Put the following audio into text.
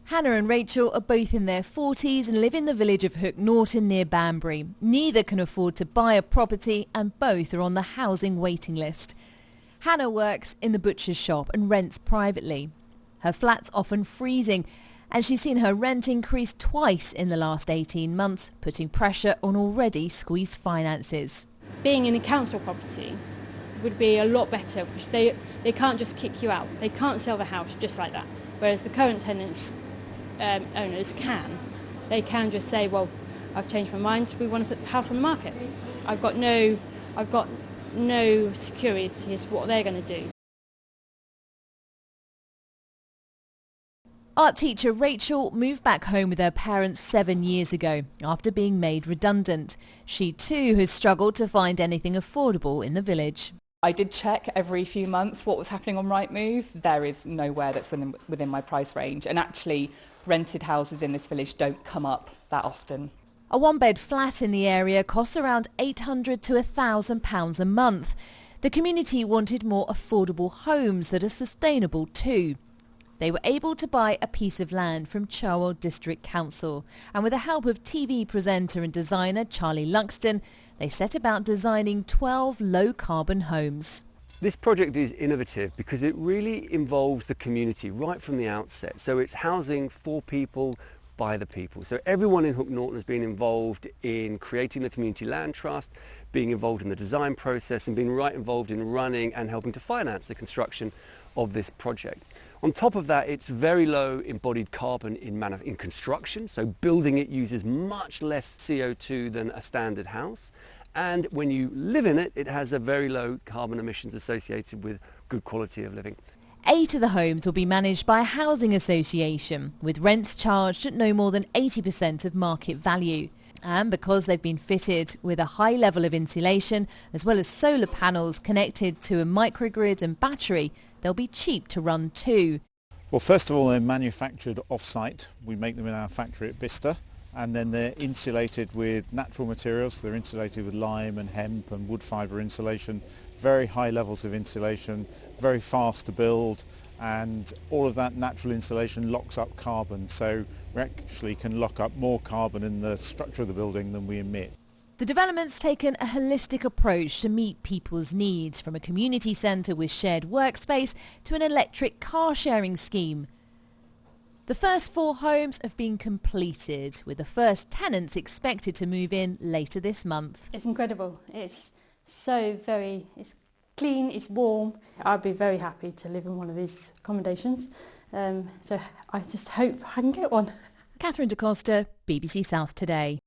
Hannah and Rachel are both in their 40s and live in the village of Hook Norton near Banbury. Neither can afford to buy a property and both are on the housing waiting list. Hannah works in the butcher's shop and rents privately. Her flat's often freezing and she's seen her rent increase twice in the last 18 months, putting pressure on already squeezed finances. Being in a council property would be a lot better because they can't just kick you out. They can't sell the house just like that. Whereas the current tenants, owners can. They can just say, well, I've changed my mind, we want to put the house on the market. I've got no security as to what they're going to do. Art teacher Rachel moved back home with her parents 7 years ago after being made redundant. She too has struggled to find anything affordable in the village. I did check every few months what was happening on Rightmove. There is nowhere that's within my price range, and actually rented houses in this village don't come up that often. A one-bed flat in the area costs around £800 to £1,000 a month. The community wanted more affordable homes that are sustainable too. They were able to buy a piece of land from Cherwell District Council, and with the help of TV presenter and designer Charlie Luxton, they set about designing 12 low-carbon homes. This project is innovative because it really involves the community right from the outset. So it's housing for people, by the people. So everyone in Hook Norton has been involved in creating the Community Land Trust, being involved in the design process and being right involved in running and helping to finance the construction of this project. On top of that, it's very low embodied carbon in construction, so building it uses much less CO2 than a standard house. And when you live in it, it has a very low carbon emissions associated with good quality of living. 8 of the homes will be managed by a housing association, with rents charged at no more than 80% of market value. And because they've been fitted with a high level of insulation, as well as solar panels connected to a microgrid and battery, they'll be cheap to run too. Well, first of all, they're manufactured off-site. We make them in our factory at Bicester, and then they're insulated with natural materials. They're insulated with lime and hemp and wood fibre insulation, very high levels of insulation, very fast to build, and all of that natural insulation locks up carbon, so we actually can lock up more carbon in the structure of the building than we emit. The development's taken a holistic approach to meet people's needs, from a community centre with shared workspace to an electric car sharing scheme. The first 4 homes have been completed, with the first tenants expected to move in later this month. It's incredible. It's it's clean, it's warm. I'd be very happy to live in one of these accommodations. So I just hope I can get one. Katherine Da Costa, BBC South Today.